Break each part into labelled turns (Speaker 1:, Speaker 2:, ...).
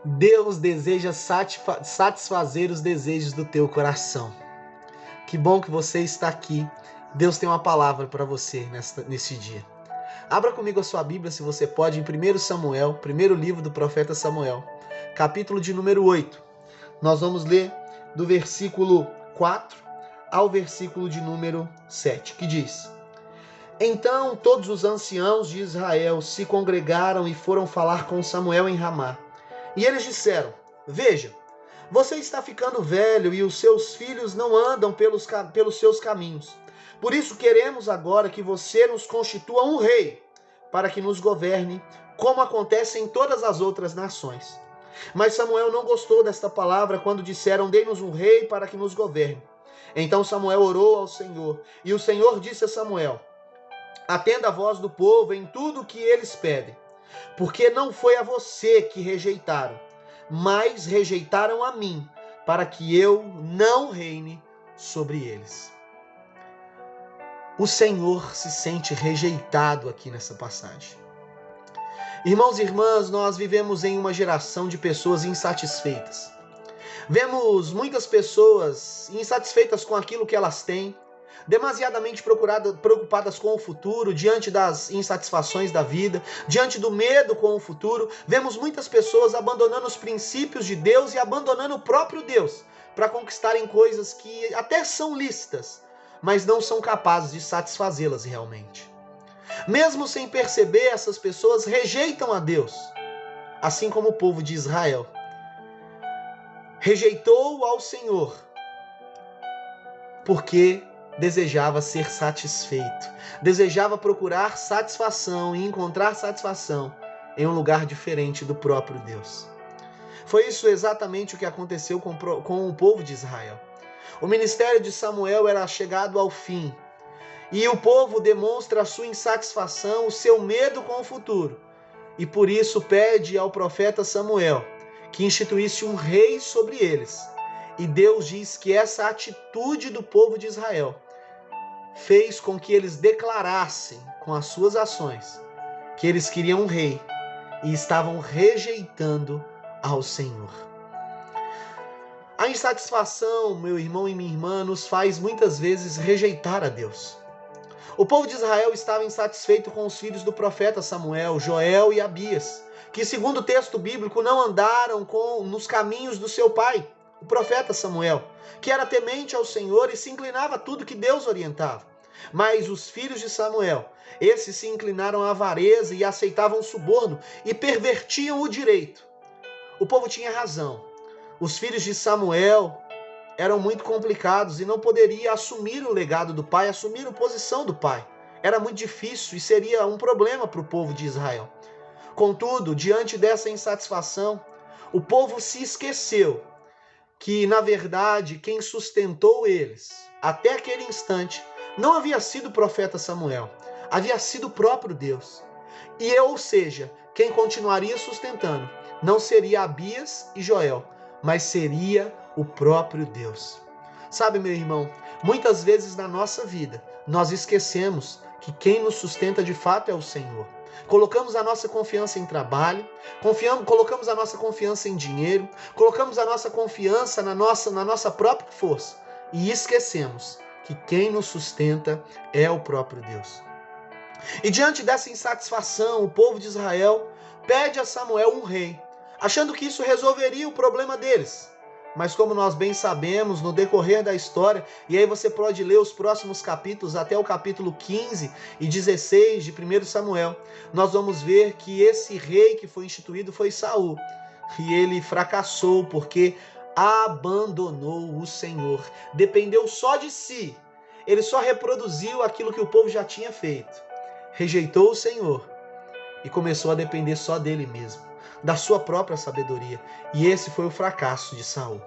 Speaker 1: Deus deseja satisfazer os desejos do teu coração. Que bom que você está aqui. Deus tem uma palavra para você nesse dia. Abra comigo a sua Bíblia, se você pode, em 1 Samuel, primeiro livro do profeta Samuel, capítulo de número 8. Nós vamos ler do versículo 4 ao versículo de número 7, que diz: Então todos os anciãos de Israel se congregaram e foram falar com Samuel em Ramá. E eles disseram: Veja, você está ficando velho e os seus filhos não andam pelos seus caminhos. Por isso queremos agora que você nos constitua um rei, para que nos governe, como acontece em todas as outras nações. Mas Samuel não gostou desta palavra quando disseram: Dê-nos um rei para que nos governe. Então Samuel orou ao Senhor, e o Senhor disse a Samuel: Atenda a voz do povo em tudo o que eles pedem, porque não foi a você que rejeitaram, mas rejeitaram a mim, para que eu não reine sobre eles. O Senhor se sente rejeitado aqui nessa passagem. Irmãos e irmãs, nós vivemos em uma geração de pessoas insatisfeitas. Vemos muitas pessoas insatisfeitas com aquilo que elas têm, demasiadamente preocupadas com o futuro, diante das insatisfações da vida, diante do medo com o futuro. Vemos muitas pessoas abandonando os princípios de Deus e abandonando o próprio Deus para conquistarem coisas que até são lícitas, mas não são capazes de satisfazê-las realmente. Mesmo sem perceber, essas pessoas rejeitam a Deus, assim como o povo de Israel rejeitou ao Senhor porque desejava ser satisfeito, desejava procurar satisfação e encontrar satisfação em um lugar diferente do próprio Deus. Foi isso exatamente o que aconteceu com o povo de Israel. O ministério de Samuel era chegado ao fim, e o povo demonstra a sua insatisfação, o seu medo com o futuro, e por isso pede ao profeta Samuel que instituísse um rei sobre eles. E Deus diz que essa atitude do povo de Israel fez com que eles declarassem com as suas ações que eles queriam um rei e estavam rejeitando ao Senhor. A insatisfação, meu irmão e minha irmã, nos faz muitas vezes rejeitar a Deus. O povo de Israel estava insatisfeito com os filhos do profeta Samuel, Joel e Abias, que, segundo o texto bíblico, não andaram nos caminhos do seu pai, o profeta Samuel, que era temente ao Senhor e se inclinava a tudo que Deus orientava. Mas os filhos de Samuel, esses se inclinaram à avareza e aceitavam suborno e pervertiam o direito. O povo tinha razão. Os filhos de Samuel eram muito complicados e não poderia assumir o legado do pai, assumir a posição do pai. Era muito difícil e seria um problema para o povo de Israel. Contudo, diante dessa insatisfação, o povo se esqueceu que, na verdade, quem sustentou eles até aquele instante não havia sido o profeta Samuel, havia sido o próprio Deus. Ou seja, quem continuaria sustentando não seria Abias e Joel, mas seria o próprio Deus. Sabe, meu irmão, muitas vezes na nossa vida nós esquecemos que quem nos sustenta de fato é o Senhor. Colocamos a nossa confiança em trabalho, colocamos a nossa confiança em dinheiro, colocamos a nossa confiança na nossa própria força e esquecemos que quem nos sustenta é o próprio Deus. E diante dessa insatisfação, o povo de Israel pede a Samuel um rei, achando que isso resolveria o problema deles. Mas como nós bem sabemos, no decorrer da história, e aí você pode ler os próximos capítulos, até o capítulo 15 e 16 de 1 Samuel, nós vamos ver que esse rei que foi instituído foi Saul. E ele fracassou porque abandonou o Senhor, dependeu só de si. Ele só reproduziu aquilo que o povo já tinha feito. Rejeitou o Senhor e começou a depender só dele mesmo, da sua própria sabedoria. E esse foi o fracasso de Saul.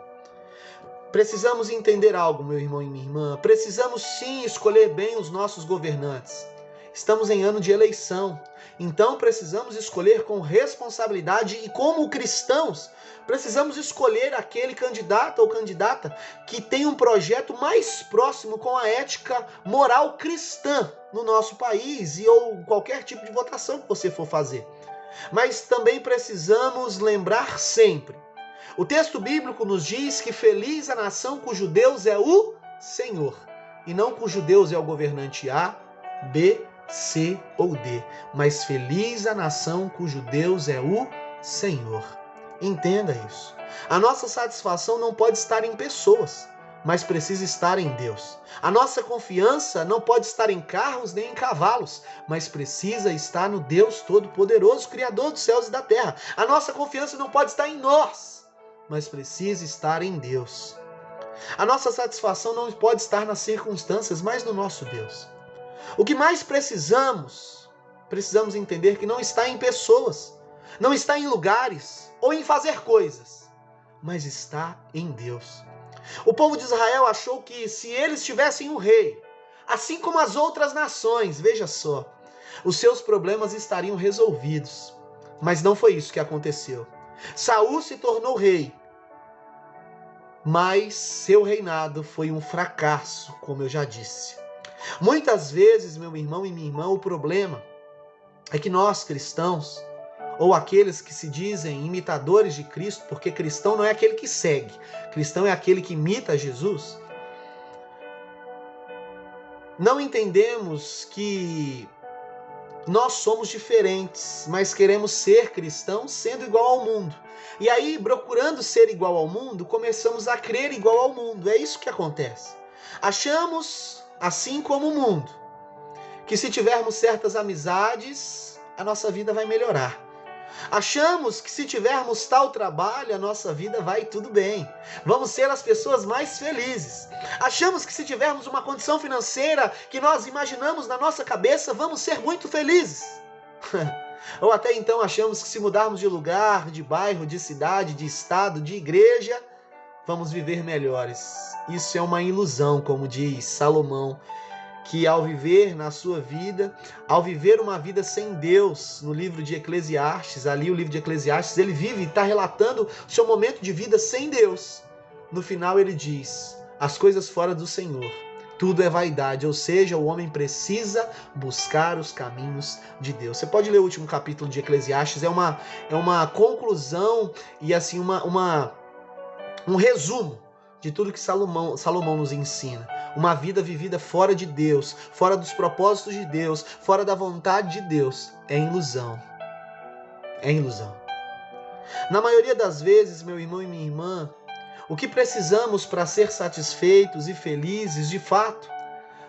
Speaker 1: Precisamos entender algo, meu irmão e minha irmã. Precisamos sim escolher bem os nossos governantes. Estamos em ano de eleição, então precisamos escolher com responsabilidade e, como cristãos, precisamos escolher aquele candidato ou candidata que tem um projeto mais próximo com a ética moral cristã no nosso país ou qualquer tipo de votação que você for fazer. Mas também precisamos lembrar sempre. O texto bíblico nos diz que feliz a nação cujo Deus é o Senhor, e não cujo Deus é o governante A, B, C ou D, mas feliz a nação cujo Deus é o Senhor. Entenda isso. A nossa satisfação não pode estar em pessoas, mas precisa estar em Deus. A nossa confiança não pode estar em carros nem em cavalos, mas precisa estar no Deus Todo-Poderoso, Criador dos céus e da terra. A nossa confiança não pode estar em nós, mas precisa estar em Deus. A nossa satisfação não pode estar nas circunstâncias, mas no nosso Deus. O que mais precisamos entender que não está em pessoas, não está em lugares ou em fazer coisas, mas está em Deus. O povo de Israel achou que se eles tivessem um rei, assim como as outras nações, veja só, os seus problemas estariam resolvidos. Mas não foi isso que aconteceu. Saul se tornou rei, mas seu reinado foi um fracasso, como eu já disse. Muitas vezes, meu irmão e minha irmã, o problema é que nós cristãos, ou aqueles que se dizem imitadores de Cristo, porque cristão não é aquele que segue, cristão é aquele que imita Jesus, não entendemos que nós somos diferentes, mas queremos ser cristãos sendo igual ao mundo. E aí, procurando ser igual ao mundo, começamos a crer igual ao mundo. É isso que acontece. Achamos, assim como o mundo, que se tivermos certas amizades, a nossa vida vai melhorar. Achamos que se tivermos tal trabalho, a nossa vida vai tudo bem. Vamos ser as pessoas mais felizes. Achamos que se tivermos uma condição financeira que nós imaginamos na nossa cabeça, vamos ser muito felizes. Ou até então achamos que se mudarmos de lugar, de bairro, de cidade, de estado, de igreja, vamos viver melhores. Isso é uma ilusão, como diz Salomão, que ao viver na sua vida, ao viver uma vida sem Deus, no livro de Eclesiastes, ali o livro de Eclesiastes, ele vive e está relatando o seu momento de vida sem Deus. No final ele diz, as coisas fora do Senhor, tudo é vaidade, ou seja, o homem precisa buscar os caminhos de Deus. Você pode ler o último capítulo de Eclesiastes, é uma conclusão e assim um resumo de tudo que Salomão nos ensina. Uma vida vivida fora de Deus, fora dos propósitos de Deus, fora da vontade de Deus, é ilusão. É ilusão. Na maioria das vezes, meu irmão e minha irmã, o que precisamos para ser satisfeitos e felizes, de fato,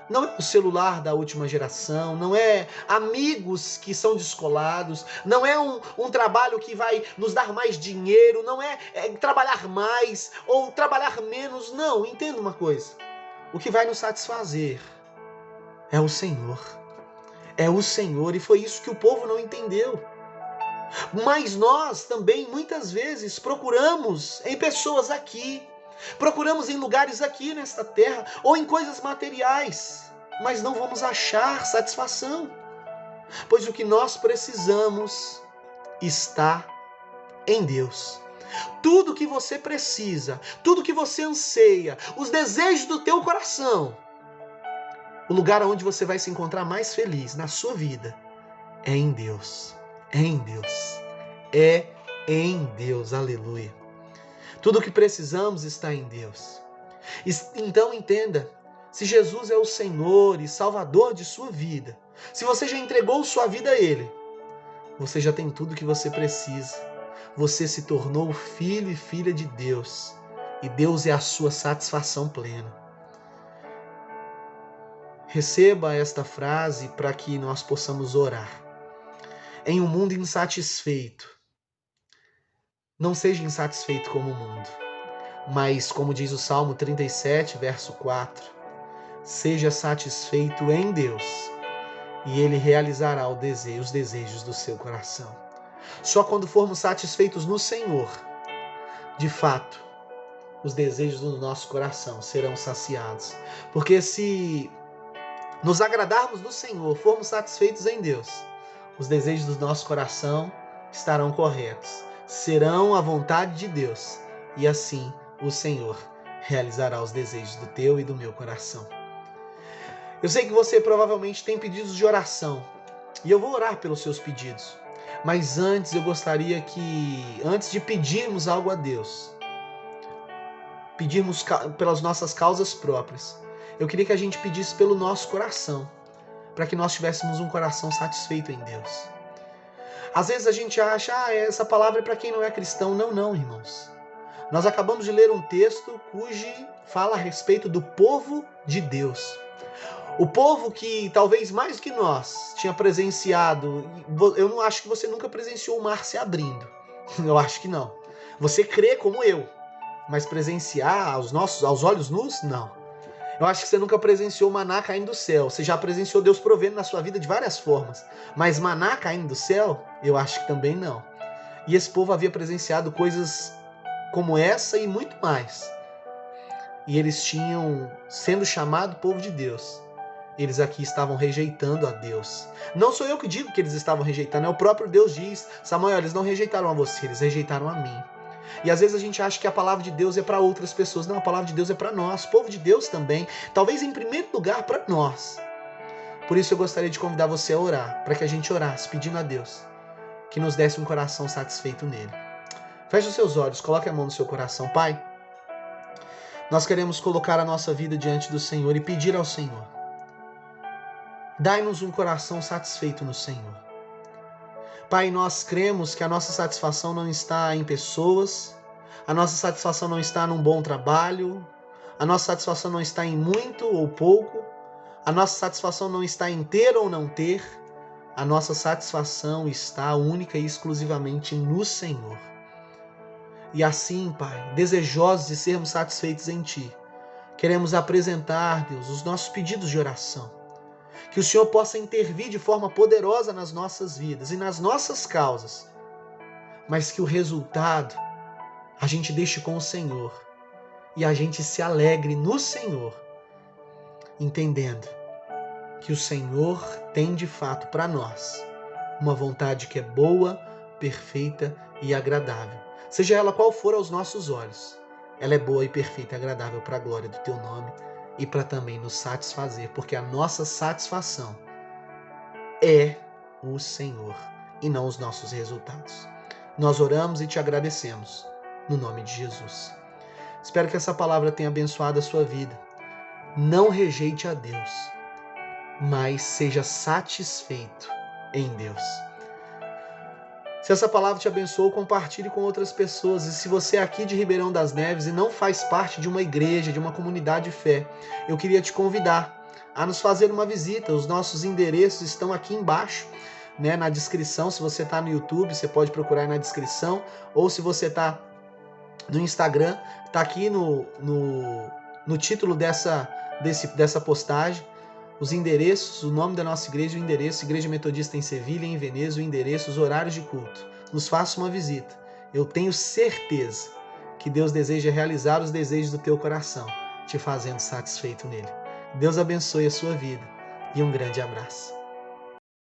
Speaker 1: não é o celular da última geração, não é amigos que são descolados, não é um trabalho que vai nos dar mais dinheiro, não é trabalhar mais ou trabalhar menos, não. Entenda uma coisa. O que vai nos satisfazer é o Senhor. É o Senhor, e foi isso que o povo não entendeu. Mas nós também, muitas vezes, procuramos em pessoas aqui, procuramos em lugares aqui nesta terra, ou em coisas materiais, mas não vamos achar satisfação. Pois o que nós precisamos está em Deus. Tudo que você precisa, tudo que você anseia, os desejos do teu coração, o lugar onde você vai se encontrar mais feliz na sua vida é em Deus. É em Deus. É em Deus. Aleluia. Tudo o que precisamos está em Deus. Então entenda, se Jesus é o Senhor e Salvador de sua vida, se você já entregou sua vida a Ele, você já tem tudo o que você precisa. Você se tornou filho e filha de Deus. E Deus é a sua satisfação plena. Receba esta frase para que nós possamos orar. Em um mundo insatisfeito, não seja insatisfeito como o mundo, mas, como diz o Salmo 37, verso 4, seja satisfeito em Deus e Ele realizará os desejos do seu coração. Só quando formos satisfeitos no Senhor, de fato, os desejos do nosso coração serão saciados. Porque se nos agradarmos do Senhor, formos satisfeitos em Deus, os desejos do nosso coração estarão corretos, serão a vontade de Deus, e assim o Senhor realizará os desejos do teu e do meu coração. Eu sei que você provavelmente tem pedidos de oração, e eu vou orar pelos seus pedidos. Mas antes eu gostaria que, antes de pedirmos algo a Deus, pedirmos pelas nossas causas próprias, eu queria que a gente pedisse pelo nosso coração, para que nós tivéssemos um coração satisfeito em Deus. Às vezes a gente acha, essa palavra é para quem não é cristão. Não, irmãos. Nós acabamos de ler um texto cujo fala a respeito do povo de Deus. O povo que, talvez mais do que nós, tinha presenciado. Eu não acho que você nunca presenciou o mar se abrindo. Eu acho que não. Você crê como eu, mas presenciar aos olhos nus, não. Eu acho que você nunca presenciou maná caindo do céu. Você já presenciou Deus provendo na sua vida de várias formas. Mas maná caindo do céu, eu acho que também não. E esse povo havia presenciado coisas como essa e muito mais. E eles tinham, sendo chamado povo de Deus, eles aqui estavam rejeitando a Deus. Não sou eu que digo que eles estavam rejeitando, é o próprio Deus diz: Samuel, eles não rejeitaram a você, eles rejeitaram a mim. E às vezes a gente acha que a palavra de Deus é para outras pessoas. Não, a palavra de Deus é para nós, povo de Deus também. Talvez em primeiro lugar para nós. Por isso eu gostaria de convidar você a orar, para que a gente orasse, pedindo a Deus que nos desse um coração satisfeito nele. Feche os seus olhos, coloque a mão no seu coração. Pai, nós queremos colocar a nossa vida diante do Senhor e pedir ao Senhor: dai-nos um coração satisfeito no Senhor. Pai, nós cremos que a nossa satisfação não está em pessoas, a nossa satisfação não está num bom trabalho, a nossa satisfação não está em muito ou pouco, a nossa satisfação não está em ter ou não ter, a nossa satisfação está única e exclusivamente no Senhor. E assim, Pai, desejosos de sermos satisfeitos em Ti, queremos apresentar, Deus, os nossos pedidos de oração. Que o Senhor possa intervir de forma poderosa nas nossas vidas e nas nossas causas, mas que o resultado a gente deixe com o Senhor e a gente se alegre no Senhor, entendendo que o Senhor tem de fato para nós uma vontade que é boa, perfeita e agradável. Seja ela qual for aos nossos olhos, ela é boa e perfeita e agradável para a glória do Teu nome e para também nos satisfazer, porque a nossa satisfação é o Senhor e não os nossos resultados. Nós oramos e Te agradecemos, no nome de Jesus. Espero que essa palavra tenha abençoado a sua vida. Não rejeite a Deus, mas seja satisfeito em Deus. Se essa palavra te abençoou, compartilhe com outras pessoas. E se você é aqui de Ribeirão das Neves e não faz parte de uma igreja, de uma comunidade de fé, eu queria te convidar a nos fazer uma visita. Os nossos endereços estão aqui embaixo, na descrição. Se você está no YouTube, você pode procurar aí na descrição. Ou se você está no Instagram, está aqui no título dessa postagem. Os endereços, o nome da nossa igreja, o endereço, Igreja Metodista em Sevilha, em Veneza, o endereço, os horários de culto. Nos faça uma visita. Eu tenho certeza que Deus deseja realizar os desejos do teu coração, te fazendo satisfeito nele. Deus abençoe a sua vida e um grande abraço.